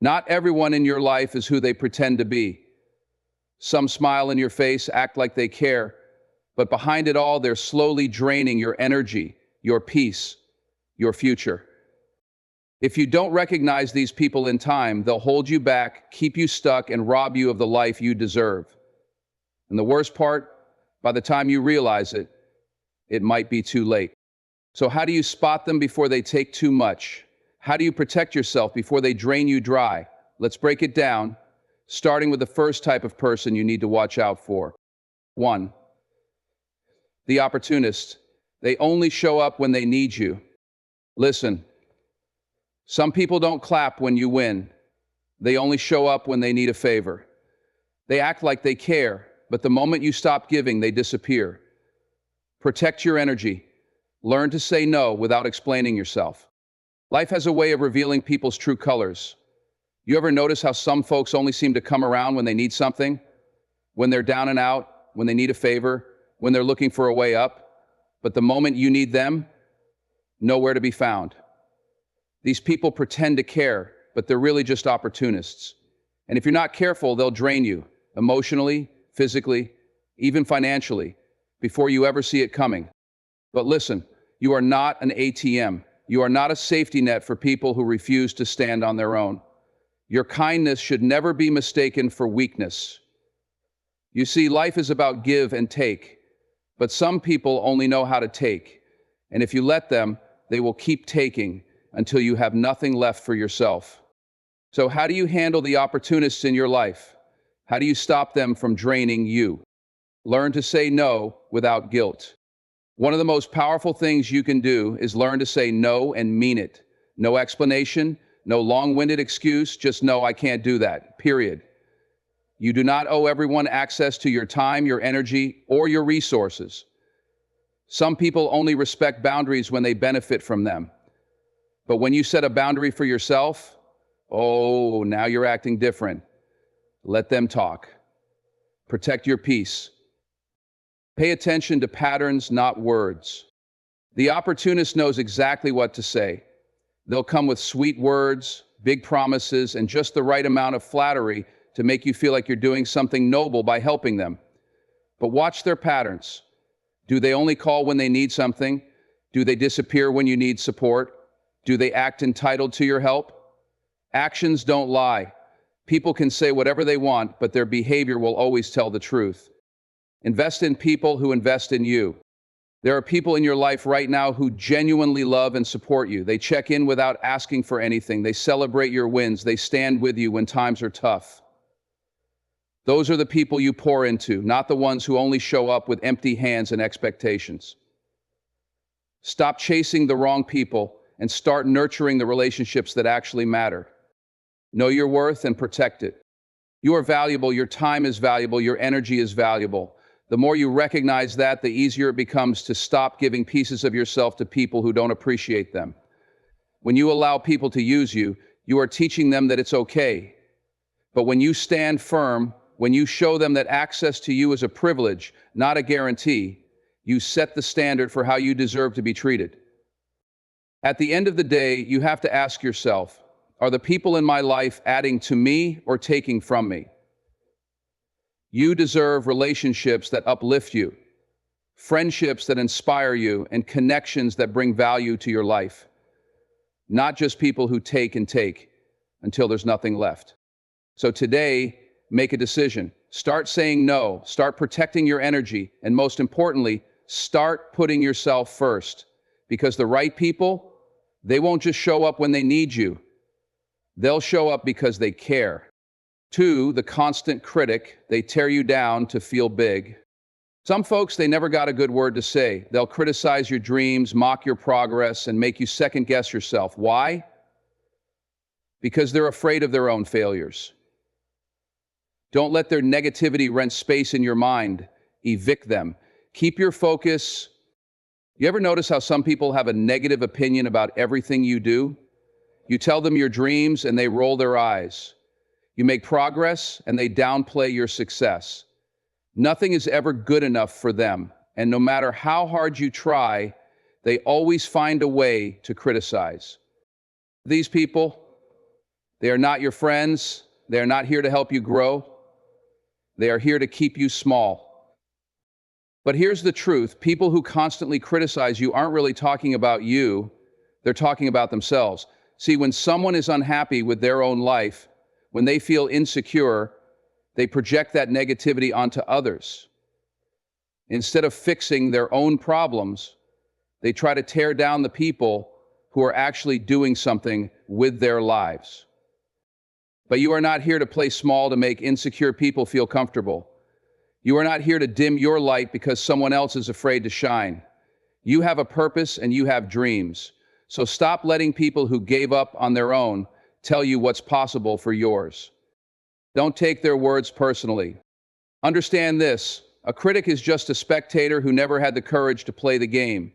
Not everyone in your life is who they pretend to be. Some smile in your face, act like they care, but behind it all, they're slowly draining your energy, your peace, your future. If you don't recognize these people in time, they'll hold you back, keep you stuck, and rob you of the life you deserve. And the worst part, by the time you realize it, it might be too late. So how do you spot them before they take too much? How do you protect yourself before they drain you dry? Let's break it down, starting with the first type of person you need to watch out for. 1. The opportunist. They only show up when they need you. Listen, some people don't clap when you win. They only show up when they need a favor. They act like they care, but the moment you stop giving, they disappear. Protect your energy. Learn to say no without explaining yourself. Life has a way of revealing people's true colors. You ever notice how some folks only seem to come around when they need something? When they're down and out, when they need a favor, when they're looking for a way up, but the moment you need them, nowhere to be found. These people pretend to care, but they're really just opportunists. And if you're not careful, they'll drain you emotionally, physically, even financially, before you ever see it coming. But listen, you are not an ATM. You are not a safety net for people who refuse to stand on their own. Your kindness should never be mistaken for weakness. You see, life is about give and take, but some people only know how to take. And if you let them, they will keep taking until you have nothing left for yourself. So how do you handle the opportunists in your life? How do you stop them from draining you? Learn to say no without guilt. One of the most powerful things you can do is learn to say no and mean it. No explanation, no long-winded excuse, just no, I can't do that, period. You do not owe everyone access to your time, your energy, or your resources. Some people only respect boundaries when they benefit from them. But when you set a boundary for yourself, oh, now you're acting different. Let them talk. Protect your peace. Pay attention to patterns, not words. The opportunist knows exactly what to say. They'll come with sweet words, big promises, and just the right amount of flattery to make you feel like you're doing something noble by helping them. But watch their patterns. Do they only call when they need something? Do they disappear when you need support? Do they act entitled to your help? Actions don't lie. People can say whatever they want, but their behavior will always tell the truth. Invest in people who invest in you. There are people in your life right now who genuinely love and support you. They check in without asking for anything. They celebrate your wins. They stand with you when times are tough. Those are the people you pour into, not the ones who only show up with empty hands and expectations. Stop chasing the wrong people and start nurturing the relationships that actually matter. Know your worth and protect it. You are valuable, your time is valuable, your energy is valuable. The more you recognize that, the easier it becomes to stop giving pieces of yourself to people who don't appreciate them. When you allow people to use you, you are teaching them that it's okay. But when you stand firm, when you show them that access to you is a privilege, not a guarantee, you set the standard for how you deserve to be treated. At the end of the day, you have to ask yourself, are the people in my life adding to me or taking from me? You deserve relationships that uplift you, friendships that inspire you, and connections that bring value to your life. Not just people who take and take until there's nothing left. So today, make a decision. Start saying no, start protecting your energy, and most importantly, start putting yourself first. Because the right people, they won't just show up when they need you. They'll show up because they care. 2, the constant critic, they tear you down to feel big. Some folks, they never got a good word to say. They'll criticize your dreams, mock your progress, and make you second guess yourself. Why? Because they're afraid of their own failures. Don't let their negativity rent space in your mind. Evict them. Keep your focus. You ever notice how some people have a negative opinion about everything you do? You tell them your dreams and they roll their eyes. You make progress and they downplay your success. Nothing is ever good enough for them, and no matter how hard you try, they always find a way to criticize. These people, They are not your friends. They are not here to help you grow. They are here to keep you small. But here's the truth. People who constantly criticize you aren't really talking about you. They're talking about themselves. See, when someone is unhappy with their own life, when they feel insecure, they project that negativity onto others. Instead of fixing their own problems, they try to tear down the people who are actually doing something with their lives. But you are not here to play small to make insecure people feel comfortable. You are not here to dim your light because someone else is afraid to shine. You have a purpose and you have dreams. So stop letting people who gave up on their own tell you what's possible for yours. Don't take their words personally. Understand this. A critic is just a spectator who never had the courage to play the game.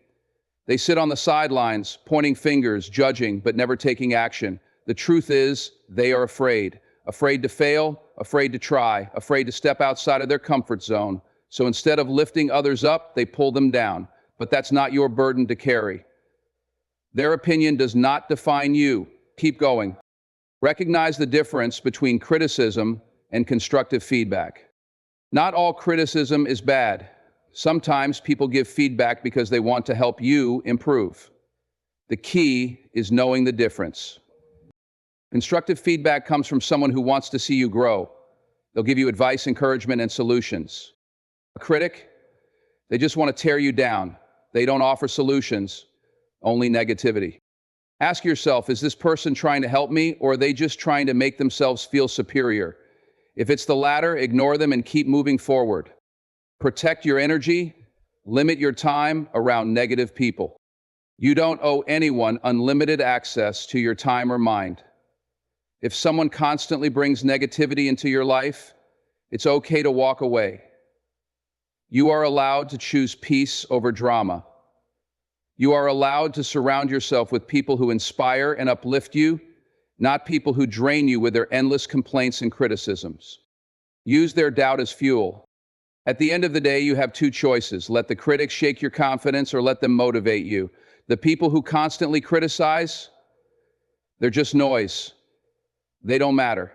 They sit on the sidelines, pointing fingers, judging, but never taking action. The truth is, they are afraid. Afraid to fail, afraid to try, afraid to step outside of their comfort zone. So instead of lifting others up, they pull them down. But that's not your burden to carry. Their opinion does not define you. Keep going. Recognize the difference between criticism and constructive feedback. Not all criticism is bad. Sometimes people give feedback because they want to help you improve. The key is knowing the difference. Constructive feedback comes from someone who wants to see you grow. They'll give you advice, encouragement, and solutions. A critic, they just want to tear you down. They don't offer solutions, only negativity. Ask yourself, is this person trying to help me, or are they just trying to make themselves feel superior? If it's the latter, ignore them and keep moving forward. Protect your energy, limit your time around negative people. You don't owe anyone unlimited access to your time or mind. If someone constantly brings negativity into your life, it's okay to walk away. You are allowed to choose peace over drama. You are allowed to surround yourself with people who inspire and uplift you, not people who drain you with their endless complaints and criticisms. Use their doubt as fuel. At the end of the day, you have two choices. Let the critics shake your confidence or let them motivate you. The people who constantly criticize, they're just noise. They don't matter.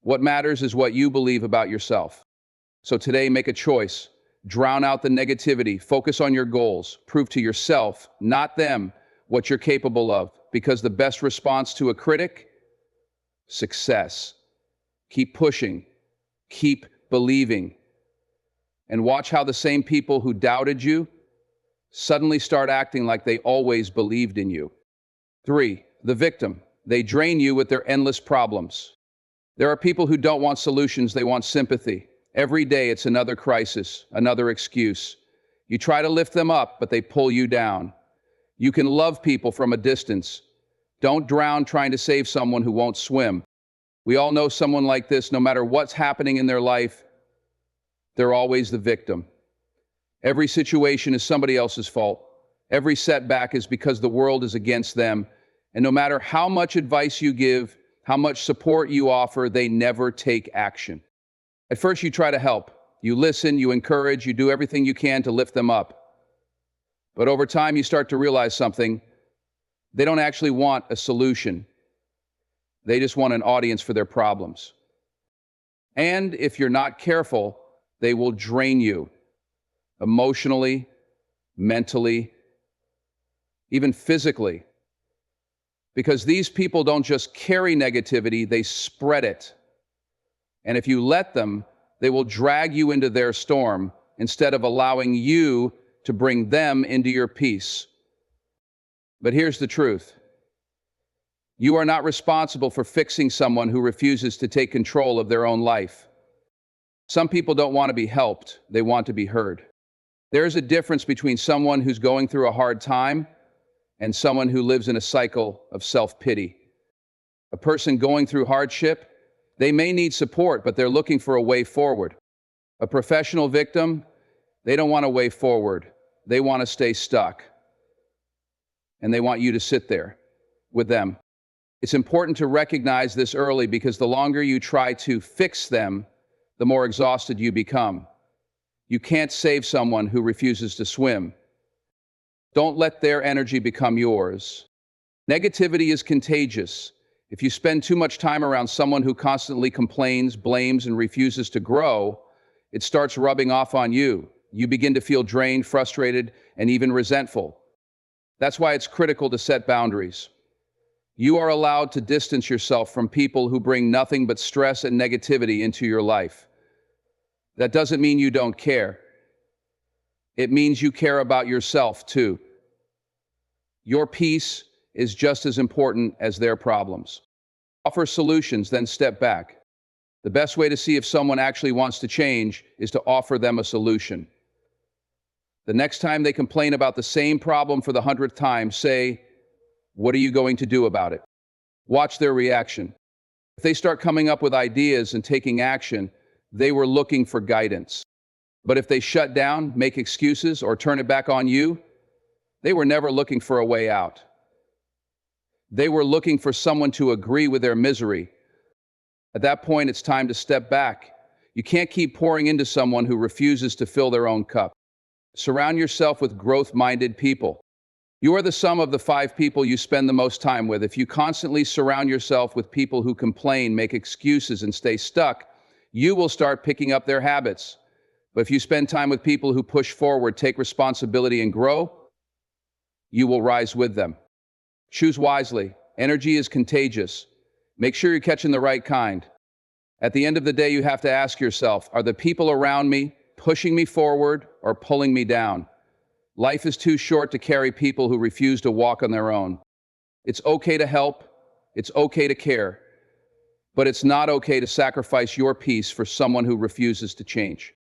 What matters is what you believe about yourself. So today, make a choice. Drown out the negativity. Focus on your goals. Prove to yourself, not them, what you're capable of. Because the best response to a critic? Success. Keep pushing. Keep believing. And watch how the same people who doubted you suddenly start acting like they always believed in you. 3. The victim. They drain you with their endless problems. There are people who don't want solutions, they want sympathy. Every day it's another crisis, another excuse. You try to lift them up, but they pull you down. You can love people from a distance. Don't drown trying to save someone who won't swim. We all know someone like this. No matter what's happening in their life, they're always the victim. Every situation is somebody else's fault. Every setback is because the world is against them. And no matter how much advice you give, how much support you offer, they never take action. At first you try to help. You listen, you encourage, you do everything you can to lift them up. But over time you start to realize something. They don't actually want a solution. They just want an audience for their problems. And if you're not careful, they will drain you emotionally, mentally, even physically. Because these people don't just carry negativity, they spread it. And if you let them, they will drag you into their storm instead of allowing you to bring them into your peace. But here's the truth. You are not responsible for fixing someone who refuses to take control of their own life. Some people don't want to be helped, they want to be heard. There's a difference between someone who's going through a hard time and someone who lives in a cycle of self-pity. A person going through hardship, they may need support, but they're looking for a way forward. A professional victim, they don't want a way forward. They want to stay stuck. And they want you to sit there with them. It's important to recognize this early because the longer you try to fix them, the more exhausted you become. You can't save someone who refuses to swim. Don't let their energy become yours. Negativity is contagious. If you spend too much time around someone who constantly complains, blames, and refuses to grow, it starts rubbing off on you. You begin to feel drained, frustrated, and even resentful. That's why it's critical to set boundaries. You are allowed to distance yourself from people who bring nothing but stress and negativity into your life. That doesn't mean you don't care. It means you care about yourself too. Your peace is just as important as their problems. Offer solutions, then step back. The best way to see if someone actually wants to change is to offer them a solution. The next time they complain about the same problem for the 100th time, say, "What are you going to do about it?" Watch their reaction. If they start coming up with ideas and taking action, they were looking for guidance. But if they shut down, make excuses, or turn it back on you, they were never looking for a way out. They were looking for someone to agree with their misery. At that point, it's time to step back. You can't keep pouring into someone who refuses to fill their own cup. Surround yourself with growth-minded people. You are the sum of the 5 people you spend the most time with. If you constantly surround yourself with people who complain, make excuses, and stay stuck, you will start picking up their habits. But if you spend time with people who push forward, take responsibility, and grow, you will rise with them. Choose wisely. Energy is contagious. Make sure you're catching the right kind. At the end of the day, you have to ask yourself, are the people around me pushing me forward or pulling me down? Life is too short to carry people who refuse to walk on their own. It's okay to help. It's okay to care. But it's not okay to sacrifice your peace for someone who refuses to change.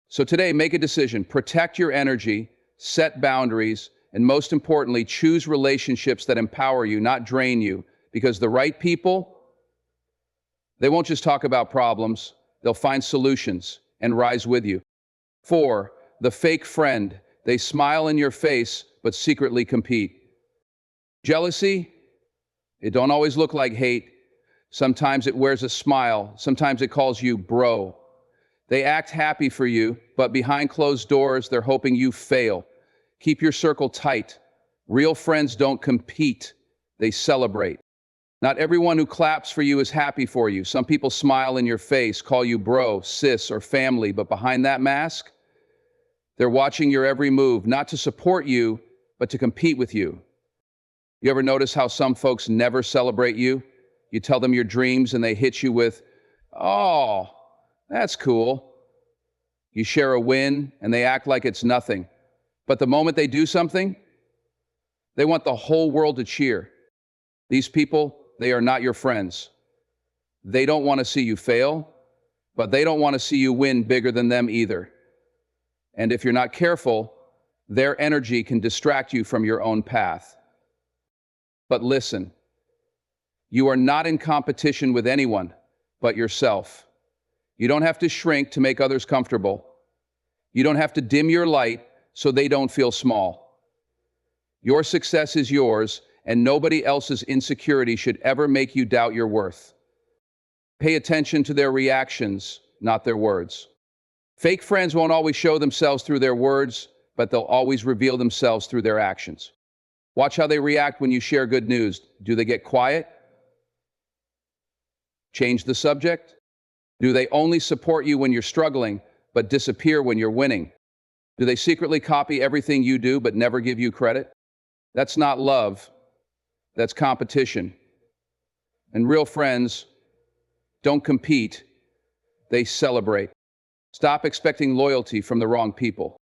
So today, make a decision. Protect your energy, set boundaries, and most importantly, choose relationships that empower you, not drain you. Because the right people, they won't just talk about problems, they'll find solutions and rise with you. 4, the fake friend. They smile in your face, but secretly compete. Jealousy, it don't always look like hate. Sometimes it wears a smile. Sometimes it calls you bro. They act happy for you, but behind closed doors, they're hoping you fail. Keep your circle tight. Real friends don't compete, they celebrate. Not everyone who claps for you is happy for you. Some people smile in your face, call you bro, sis, or family, but behind that mask, they're watching your every move, not to support you, but to compete with you. You ever notice how some folks never celebrate you? You tell them your dreams and they hit you with, "Oh, that's cool." You share a win and they act like it's nothing. But the moment they do something, they want the whole world to cheer. These people, they are not your friends. They don't want to see you fail, but they don't want to see you win bigger than them either. And if you're not careful, their energy can distract you from your own path. But listen, you are not in competition with anyone but yourself. You don't have to shrink to make others comfortable. You don't have to dim your light so they don't feel small. Your success is yours, and nobody else's insecurity should ever make you doubt your worth. Pay attention to their reactions, not their words. Fake friends won't always show themselves through their words, but they'll always reveal themselves through their actions. Watch how they react when you share good news. Do they get quiet? Change the subject? Do they only support you when you're struggling, but disappear when you're winning? Do they secretly copy everything you do, but never give you credit? That's not love. That's competition. And real friends don't compete, they celebrate. Stop expecting loyalty from the wrong people.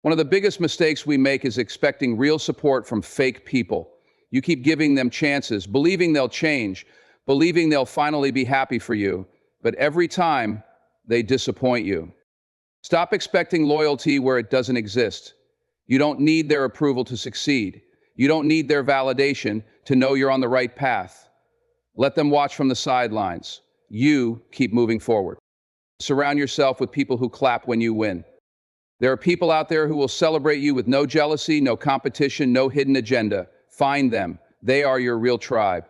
One of the biggest mistakes we make is expecting real support from fake people. You keep giving them chances, believing they'll change, believing they'll finally be happy for you, but every time they disappoint you. Stop expecting loyalty where it doesn't exist. You don't need their approval to succeed. You don't need their validation to know you're on the right path. Let them watch from the sidelines. You keep moving forward. Surround yourself with people who clap when you win. There are people out there who will celebrate you with no jealousy, no competition, no hidden agenda. Find them. They are your real tribe.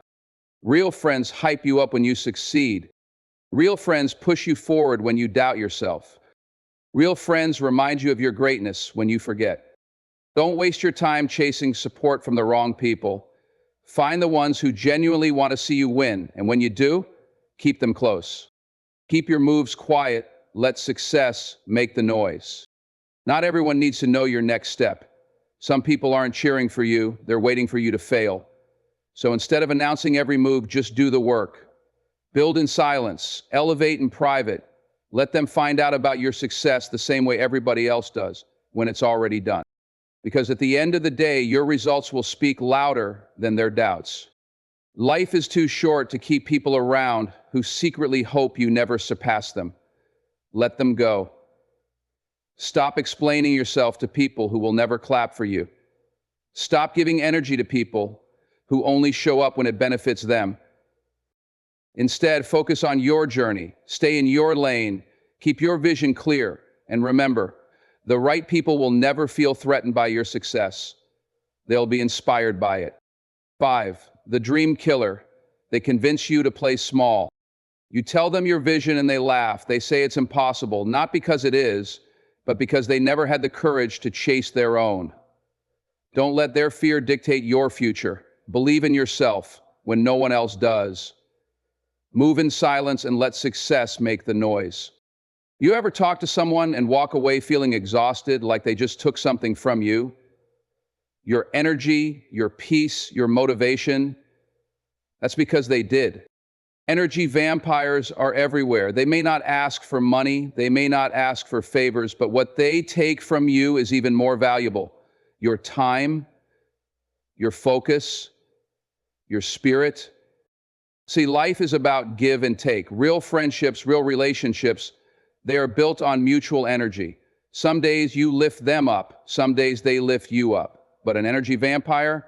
Real friends hype you up when you succeed. Real friends push you forward when you doubt yourself. Real friends remind you of your greatness when you forget. Don't waste your time chasing support from the wrong people. Find the ones who genuinely want to see you win, and when you do, keep them close. Keep your moves quiet. Let success make the noise. Not everyone needs to know your next step. Some people aren't cheering for you, they're waiting for you to fail. So instead of announcing every move, just do the work. Build in silence, elevate in private. Let them find out about your success the same way everybody else does when it's already done. Because at the end of the day, your results will speak louder than their doubts. Life is too short to keep people around who secretly hope you never surpass them. Let them go. Stop explaining yourself to people who will never clap for you. Stop giving energy to people who only show up when it benefits them. Instead, focus on your journey, stay in your lane, keep your vision clear, and remember, the right people will never feel threatened by your success. They'll be inspired by it. 5. The dream killer. They convince you to play small. You tell them your vision and they laugh. They say it's impossible, not because it is, but because they never had the courage to chase their own. Don't let their fear dictate your future. Believe in yourself when no one else does. Move in silence and let success make the noise. You ever talk to someone and walk away feeling exhausted, like they just took something from you? Your energy, your peace, your motivation? That's because they did. Energy vampires are everywhere. They may not ask for money, they may not ask for favors, but what they take from you is even more valuable. Your time, your focus, your spirit. See, life is about give and take. Real friendships, real relationships, they are built on mutual energy. Some days you lift them up, some days they lift you up. But an energy vampire,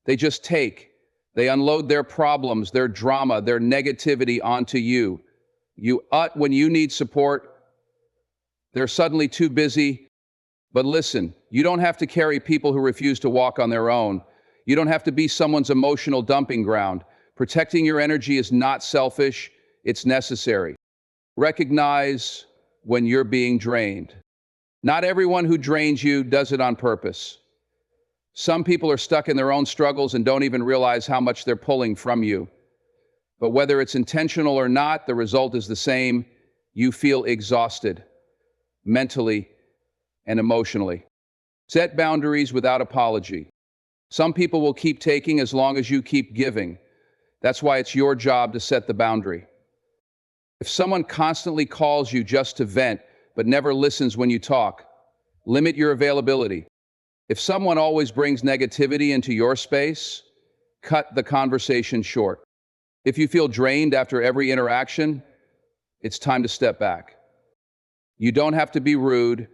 they just take. They unload their problems, their drama, their negativity onto you. You ut when you need support. They're suddenly too busy. But listen, you don't have to carry people who refuse to walk on their own. You don't have to be someone's emotional dumping ground. Protecting your energy is not selfish, it's necessary. Recognize when you're being drained. Not everyone who drains you does it on purpose. Some people are stuck in their own struggles and don't even realize how much they're pulling from you. But whether it's intentional or not, the result is the same. You feel exhausted, mentally and emotionally. Set boundaries without apology. Some people will keep taking as long as you keep giving. That's why it's your job to set the boundary. If someone constantly calls you just to vent, but never listens when you talk, limit your availability. If someone always brings negativity into your space, cut the conversation short. If you feel drained after every interaction, it's time to step back. You don't have to be rude.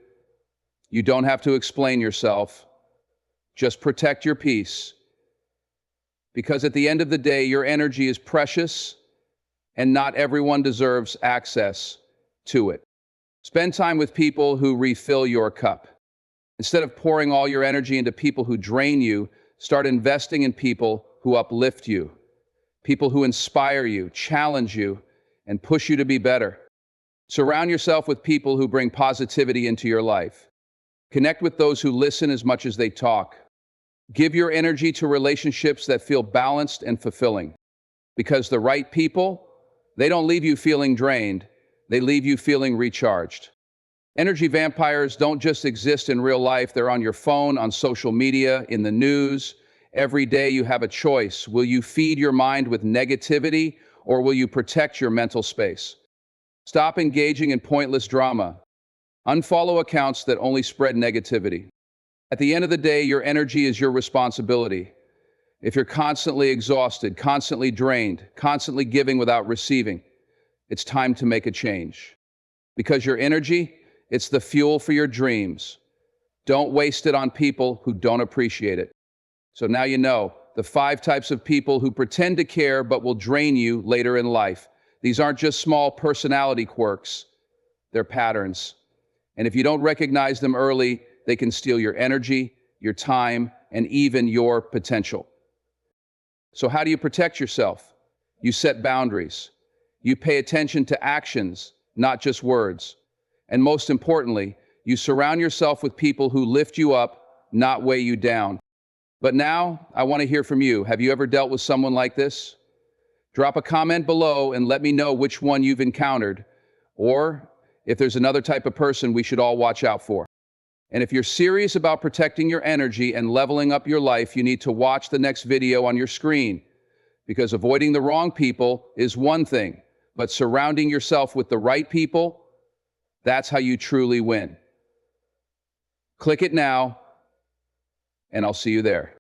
You don't have to explain yourself. Just protect your peace. Because at the end of the day, your energy is precious, and not everyone deserves access to it. Spend time with people who refill your cup. Instead of pouring all your energy into people who drain you, start investing in people who uplift you, people who inspire you, challenge you, and push you to be better. Surround yourself with people who bring positivity into your life. Connect with those who listen as much as they talk. Give your energy to relationships that feel balanced and fulfilling. Because the right people, they don't leave you feeling drained, they leave you feeling recharged. Energy vampires don't just exist in real life, they're on your phone, on social media, in the news. Every day you have a choice. Will you feed your mind with negativity, or will you protect your mental space? Stop engaging in pointless drama. Unfollow accounts that only spread negativity. At the end of the day, your energy is your responsibility. If you're constantly exhausted, constantly drained, constantly giving without receiving, it's time to make a change. Because your energy, it's the fuel for your dreams. Don't waste it on people who don't appreciate it. So now you know the 5 types of people who pretend to care but will drain you later in life. These aren't just small personality quirks, they're patterns. And if you don't recognize them early, they can steal your energy, your time, and even your potential. So how do you protect yourself? You set boundaries. You pay attention to actions, not just words. And most importantly, you surround yourself with people who lift you up, not weigh you down. But now, I want to hear from you. Have you ever dealt with someone like this? Drop a comment below and let me know which one you've encountered, or if there's another type of person we should all watch out for. And if you're serious about protecting your energy and leveling up your life, you need to watch the next video on your screen, because avoiding the wrong people is one thing, but surrounding yourself with the right people, that's how you truly win. Click it now, and I'll see you there.